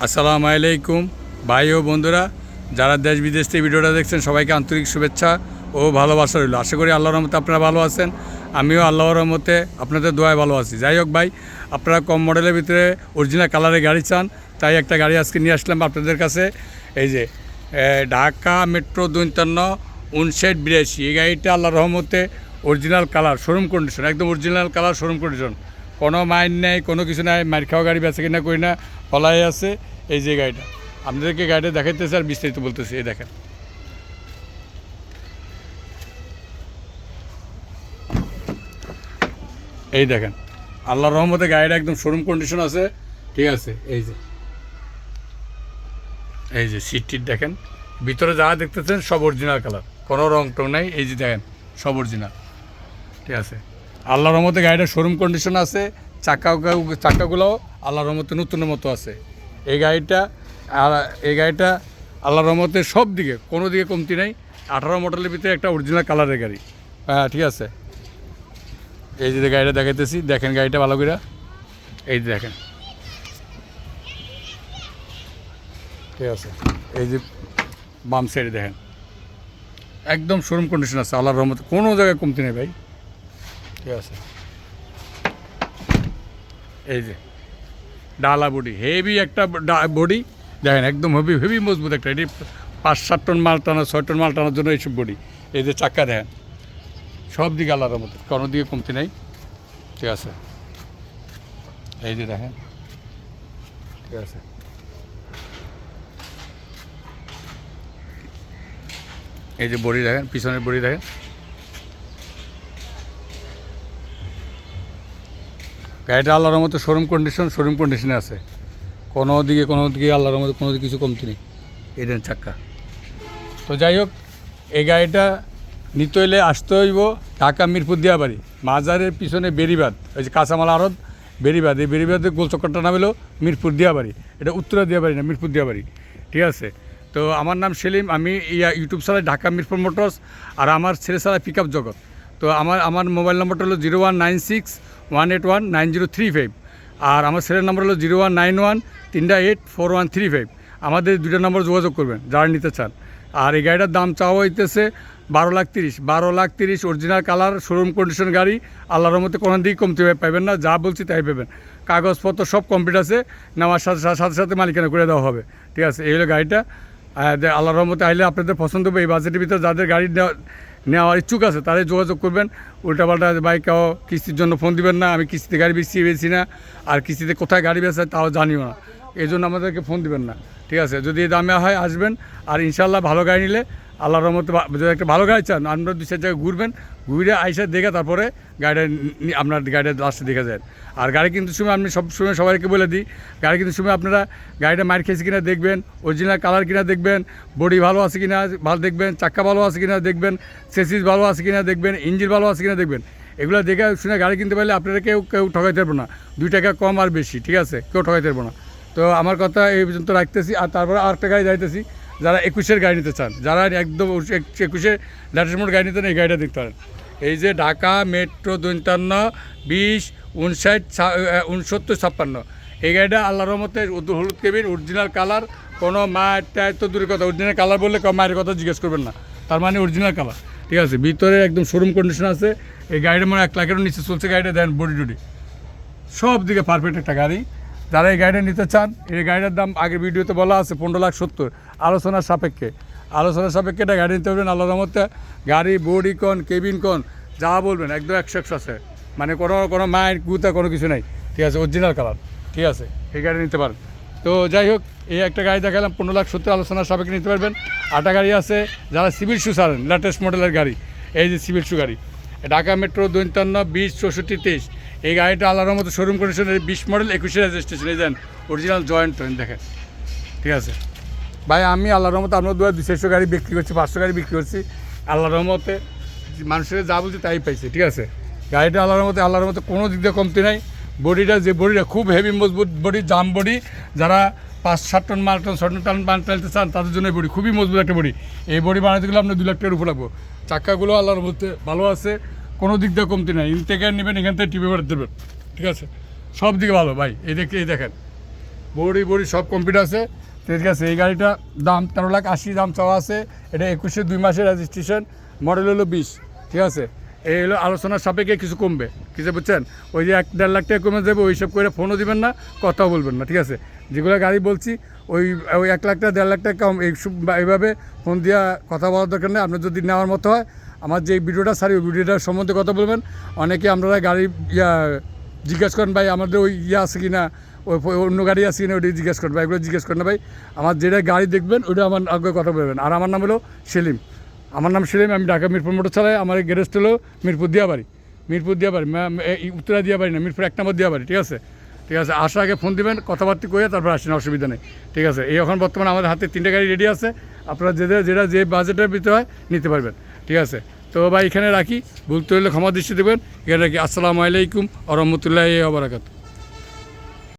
আসসালামু আলাইকুম ভাই ও বন্ধুরা, যারা দেশ বিদেশ থেকে ভিডিওটা দেখছেন সবাইকে আন্তরিক শুভেচ্ছা ও ভালোবাসা রইল। আশা করি আল্লাহর রহমতে আপনারা ভালো আছেন, আমিও আল্লাহর রহমতে আপনাদের দোয়ায় ভালো আছি। যাই হোক ভাই, আপনারা কম মডেলের ভিতরে অরিজিনাল কালারের গাড়ি চান, তাই একটা গাড়ি আজকে নিয়ে আসলাম আপনাদের কাছে। এই যে ঢাকা মেট্রো 525982, এই গাড়িটা আল্লাহর রহমতে অরিজিনাল কালার, শোরুম কন্ডিশন, একদম অরিজিনাল কালার, শোরুম কন্ডিশন, কোনো মাইন নেই, কোনো কিছু নাই, মাইর খাওয়া গাড়ি বেচা কিনা করি না, ফলাই আছে। এই যে গাড়িটা আপনাদেরকে গাড়িটা দেখাইতেছে আর বিস্তারিত বলতেছি। এই দেখেন, এই দেখেন আল্লাহর রহমতে গাড়িটা একদম শোরুম কন্ডিশন আছে, ঠিক আছে। এই যে সিটটির দেখেন, ভিতরে যা দেখতেছেন সব অরিজিনাল কালার, কোনো রং টং নাই। এই যে দেখেন সব অরিজিনাল, ঠিক আছে। আল্লাহর রহমতে গাড়িটা শোরুম কন্ডিশন আছে, চাকাগুলোও আল্লাহর রহমতে নতুনের মতো আছে। এই গাড়িটা আল্লাহর রহমতে সব দিকে কোনো দিকে কমতি নেই। 18 মডেলের ভিতরে একটা অরিজিনাল কালারের গাড়ি, হ্যাঁ ঠিক আছে। এই যে গাড়িটা দেখাইতেছি, দেখেন গাড়িটা ভালো করে, এই যে দেখেন, ঠিক আছে। এই যে বাম সাইডে দেখেন একদম শোরুম কন্ডিশন আছে, আল্লাহর রহমতে কোনো জায়গায় কমতি নেই ভাই, ঠিক আছে। এই যে ডালা বডি, হেভি একটা বডি দেখেন, একদম হেভি মজবুত একটা, এটি 5-7 টন মাল টানা, 6 টন মাল টানার জন্য এইসব বডি। এই যে চাক্কা দেখেন, সব দিকে আল্লাহর মতো কোনো দিকে কমতি নেই, ঠিক আছে। এই যে দেখেন, ঠিক আছে। এই যে বডি দেখেন, পিছনের বডি দেখেন, গাড়িটা আল্লাহর মতো শোরুম কন্ডিশনে আছে, কোনো দিকে আল্লাহর মতো কোনো দিকে কিছু কমতি নেই। এই দেন চাক্কা। তো যাই হোক, এই গাড়িটা নিতে হইলে আসতে হইব ঢাকা মিরপুর দিয়াবাড়ি, মাজারের পিছনে বেরিবাদ, ওই যে কাঁচামাল আড়ত বেরিবাদ, এই বেরিবাদের গোল চক্করটা নাম হলো মিরপুর দিয়াবাড়ি। এটা উত্তরা দিয়াবাড়ি না, মিরপুর দিয়াবাড়ি, ঠিক আছে। তো আমার নাম সেলিম, আমি ইউটিউব চালাই ঢাকা মিরপুর মোটরস, আর আমার ছেলে চালায় পিক আপ জগৎ। তো আমার মোবাইল নম্বরটা হলো 0196-181-9035, আর আমার ছেলের নম্বর হলো 0191-388-4135। আমাদের 2টা নম্বর যোগাযোগ করবেন যারা নিতে চান। আর এই গাড়িটার দাম চাওয়া হইতেছে 12,30,000 অরিজিনাল কালার, শোরুম কন্ডিশন গাড়ি, আল্লাহর মধ্যে কোনো দিকে কমতে পাইবেন না, যা বলছি তাই পাবেন। কাগজপত্র সব কমপ্লিট আছে, নেওয়ার সাথে সাথে মালিকানা করে দেওয়া হবে, ঠিক আছে। এই হলো গাড়িটা, আল্লাহর রহমতে আইলে আপনাদের পছন্দ হবে। এই বাজেটের ভিতরে যাদের গাড়ি নেওয়ার ইচ্ছুক আছে তাদের যোগাযোগ করবেন। উল্টাপাল্টা বাইক কিস্তির জন্য ফোন দিবেন না, আমি কিস্তিতে গাড়ি বেশি না, আর কিস্তিতে কোথায় গাড়ি বেচে তাও জানিও না, এই জন্য আমাদেরকে ফোন দিবেন না, ঠিক আছে। যদি এই দামে হয় আসবেন, আর ইনশাল্লাহ ভালো গাড়ি নিলে আল্লাহর রহমতে, যদি একটা ভালো গাড়ি চান আপনারা 2-4 জায়গায় ঘুরবেন, ঘুরে আইসা দেখে তারপরে গাড়িটা আপনার গাড়িটা লাস্টে দেখে যায়। আর গাড়ি কিন্তু সময় আমি সবসময় সবাইকে বলে দিই, গাড়ি কিন্তু সময় আপনারা গাড়িটা মার খেয়েছে কিনা দেখবেন, অরিজিনাল কালার কিনা দেখবেন, বডি ভালো আছে কিনা ভালো দেখবেন, চাক্কা ভালো আছে কিনা দেখবেন, চেসিস ভালো আছে কিনা দেখবেন, ইঞ্জিন ভালো আছে কিনা দেখবেন। এগুলো দেখে শুনে গাড়ি কিনতে পারলে আপনারা কেউ ঠকাইতে পারবো না, 2 টাকা কম আর বেশি, ঠিক আছে, কেউ ঠকাইতে পারবো না। তো আমার কথা এই পর্যন্ত রাখতেছি। আর তারপরে আরেকটা গাড়ি যাইতেছি, যারা 21-এর গাড়ি নিতে চান, যারা একদম 21-এর লেটেস্ট মডেল গাড়ি নিতে, এই গাড়িটা দেখতে পারেন। এই যে ঢাকা মেট্রো 52-20-59-69-56, এই গাড়িটা আল্লাহর রহমতে হলুদ কেবিন, অরিজিনাল কালার, কোনো মায়ের তো দূরের কথা, অরিজিনাল কালার বললে মায়ের কথা জিজ্ঞেস করবেন না, তার মানে অরিজিনাল কালার, ঠিক আছে। ভিতরে একদম শোরুম কন্ডিশন আছে। এই গাড়িটা মানে 1 লাখেরও নিচে চলছে, গাড়িটা দেন বডি টডি সব দিকে পারফেক্ট একটা গাড়ি। যারা এই গাড়িটা নিতে চান, এই গাড়িটার দাম আগের ভিডিওতে বলা আছে 15,70,000, আলোচনার সাপেক্ষে এটা গাড়ি নিতে পারবেন আল্লাহর রহমতে। গাড়ি বডি কোন, কেবিন কোন, যা বলবেন একদম 100 আছে, মানে কোনো মায়ের গুতা কোনো কিছু নাই, ঠিক আছে, অরিজিনাল কালার, ঠিক আছে। এই গাড়ি নিতে পারেন। তো যাই হোক, এই একটা গাড়ি দেখালাম 15,70,000, আলোচনার সাপেক্ষে নিতে পারবেন। 8টা গাড়ি আছে, যারা সিভিল শু ছাড়েন, লেটেস্ট মডেলের গাড়ি, এই যে সিভিল শু গাড়ি, ঢাকা মেট্রো 52-20-64-23, এই গাড়িটা আল্লাহর মতো শোরুম কন্ডিশনের 20 মডেল, 21-এর রেজিস্ট্রেশন, এই দেন অরিজিনাল জয়েন্ট দেখেন, ঠিক আছে ভাই। আমি আল্লাহর রহমতে আপনার 200-400 গাড়ি বিক্রি করছি, 500 গাড়ি বিক্রি করছি, আল্লাহর রহমতে মানুষের যা বলছি তাই পাইছে, ঠিক আছে। গাড়িটা আল্লাহর মতো কোনো দিক দিয়ে কমতি নাই। বডিটা খুব হেভি মজবুত বডি, জাম বডি, যারা 5-7 টন মাল টন 6 টন মাল টানতে চান তাদের জন্য এই বডি খুবই মজবুত একটা বডি। এই বডি বানাতে গেলে আপনার 2 লাখ টাকার উপর লাগবো। চাক্কাগুলো আল্লাহর মধ্যে ভালো আছে, কোনো দিক দিয়ে কমতি নাই। ইনটেকার নেবেন, এখান থেকে টিপে বেড়াতে দেবেন, ঠিক আছে, সব দিকে ভালো ভাই। এই দেখেন বড়ি সব কমপ্লিট আছে। ঠিক আছে, এই গাড়িটা দাম 13,80,000 দাম চাওয়া আছে। এটা 21-এর 2 মাসের রেজিস্ট্রেশন, মডেল হলো 20। ঠিক আছে, এই হলো আলোচনার সাপেক্ষে কিছু কমবে, কিছু বুঝছেন। ওই যে 1-1.5 লাখ টাকা কমে দেবে, ওই সব করে ফোনও দিবেন না, কথাও বলবেন না। ঠিক আছে, যেগুলো গাড়ি বলছি ওই 1 লাখ টাকা 1.5 লাখ টাকা কম এইভাবে ফোন দিয়া কথা বলার দরকার নেই। আপনার যদি নেওয়ার মতো হয় আমার যে ভিডিওটা সারি ওই ভিডিওটার সম্বন্ধে কথা বলবেন। অনেকে আপনারা গাড়ি জিজ্ঞেস করেন ভাই আমাদের ওই আছে কি না, ওই অন্য গাড়ি আছে কিনা, ওইটাই জিজ্ঞেস করেন ভাই, এগুলো জিজ্ঞেস করেন না ভাই। আমার যেটা গাড়ি দেখবেন ওইটা আমার আগে কথা বলবেন। আর আমার নাম হলো সেলিম, আমি ঢাকা মিরপুর মোটর চালাই। আমার গ্যারেজটা হলো মিরপুর দিয়াবাড়ি, উত্তরা দিয়াবাড়ি না, মিরপুর 1 নম্বর দিয়াবাড়ি। ঠিক আছে, আসার আগে ফোন দিবেন, কথাবার্তা কয়ে তারপর আসেন, অসুবিধা নেই। ঠিক আছে, এই এখন বর্তমানে আমাদের হাতে 3টে গাড়ি রেডি আছে। আপনারা যেটা যে বাজেটের ভিতরে হয় নিতে পারবেন। ঠিক আছে, তো ভাই এখানে রাখি, ভুলতে হলে ক্ষমা দৃষ্টি দেবেন। এখানে রাখি। আসসালামু আলাইকুম ওয়া রাহমাতুল্লাহি ওয়া বারাকাতুহু।